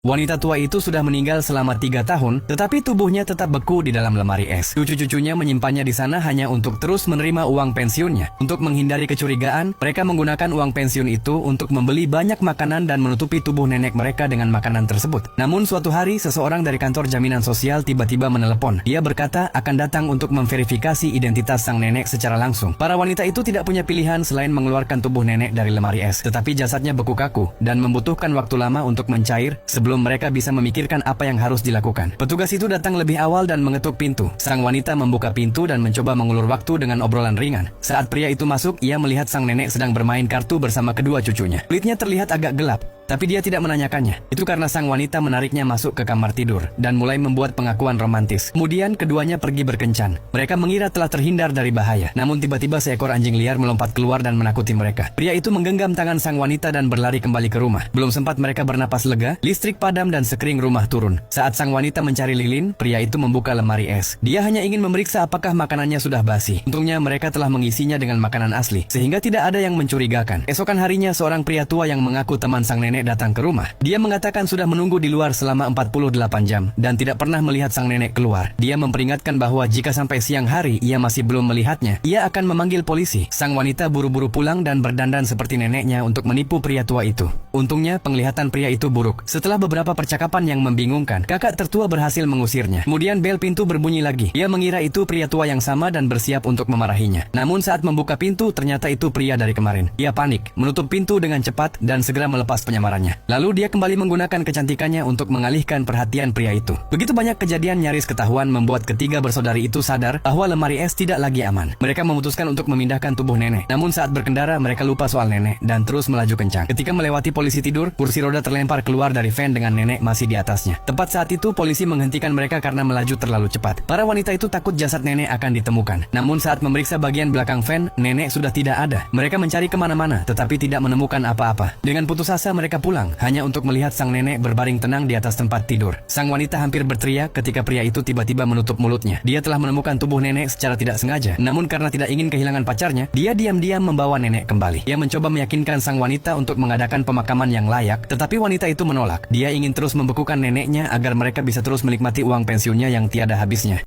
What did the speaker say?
Wanita tua itu sudah meninggal selama 3 tahun, tetapi tubuhnya tetap beku di dalam lemari es. Cucu-cucunya menyimpannya di sana hanya untuk terus menerima uang pensiunnya. Untuk menghindari kecurigaan, mereka menggunakan uang pensiun itu untuk membeli banyak makanan dan menutupi tubuh nenek mereka dengan makanan tersebut. Namun suatu hari, seseorang dari kantor jaminan sosial tiba-tiba menelepon. Dia berkata akan datang untuk memverifikasi identitas sang nenek secara langsung. Para wanita itu tidak punya pilihan selain mengeluarkan tubuh nenek dari lemari es. Tetapi jasadnya beku kaku dan membutuhkan waktu lama untuk mencair sebelum mereka bisa memikirkan apa yang harus dilakukan. Petugas itu datang lebih awal dan mengetuk pintu. Sang wanita membuka pintu dan mencoba mengulur waktu dengan obrolan ringan. Saat pria itu masuk, ia melihat sang nenek sedang bermain kartu bersama kedua cucunya. Kulitnya terlihat agak gelap, tapi dia tidak menanyakannya. Itu karena sang wanita menariknya masuk ke kamar tidur dan mulai membuat pengakuan romantis. Kemudian keduanya pergi berkencan. Mereka mengira telah terhindar dari bahaya. Namun tiba-tiba seekor anjing liar melompat keluar dan menakuti mereka. Pria itu menggenggam tangan sang wanita dan berlari kembali ke rumah. Belum sempat mereka bernapas lega, listrik padam dan sekring rumah turun. Saat sang wanita mencari lilin, pria itu membuka lemari es. Dia hanya ingin memeriksa apakah makanannya sudah basi. Untungnya mereka telah mengisinya dengan makanan asli, sehingga tidak ada yang mencurigakan. Esokan harinya, seorang pria tua yang mengaku teman sang nenek datang ke rumah. Dia mengatakan sudah menunggu di luar selama 48 jam dan tidak pernah melihat sang nenek keluar. Dia memperingatkan bahwa jika sampai siang hari ia masih belum melihatnya, ia akan memanggil polisi. Sang wanita buru-buru pulang dan berdandan seperti neneknya untuk menipu pria tua itu. Untungnya penglihatan pria itu buruk. Setelah beberapa percakapan yang membingungkan, kakak tertua berhasil mengusirnya. Kemudian bel pintu berbunyi lagi. Ia mengira itu pria tua yang sama dan bersiap untuk memarahinya. Namun saat membuka pintu, ternyata itu pria dari kemarin. Ia panik, menutup pintu dengan cepat dan segera melepas penyamarannya. Lalu dia kembali menggunakan kecantikannya untuk mengalihkan perhatian pria itu. Begitu banyak kejadian nyaris ketahuan membuat ketiga bersaudari itu sadar bahwa lemari es tidak lagi aman. Mereka memutuskan untuk memindahkan tubuh nenek. Namun saat berkendara mereka lupa soal nenek dan terus melaju kencang. Ketika melewati polisi tidur, kursi roda terlempar keluar dari van dengan nenek masih di atasnya. Tepat saat itu polisi menghentikan mereka karena melaju terlalu cepat. Para wanita itu takut jasad nenek akan ditemukan. Namun saat memeriksa bagian belakang van, nenek sudah tidak ada. Mereka mencari kemana-mana tetapi tidak menemukan apa-apa. Dengan putus asa mereka pulang, hanya untuk melihat sang nenek berbaring tenang di atas tempat tidur. Sang wanita hampir berteriak ketika pria itu tiba-tiba menutup mulutnya. Dia telah menemukan tubuh nenek secara tidak sengaja. Namun karena tidak ingin kehilangan pacarnya, dia diam-diam membawa nenek kembali. Dia mencoba meyakinkan sang wanita untuk mengadakan pemakaman yang layak, tetapi wanita itu menolak. Dia ingin terus membekukan neneknya agar mereka bisa terus menikmati uang pensiunnya yang tiada habisnya.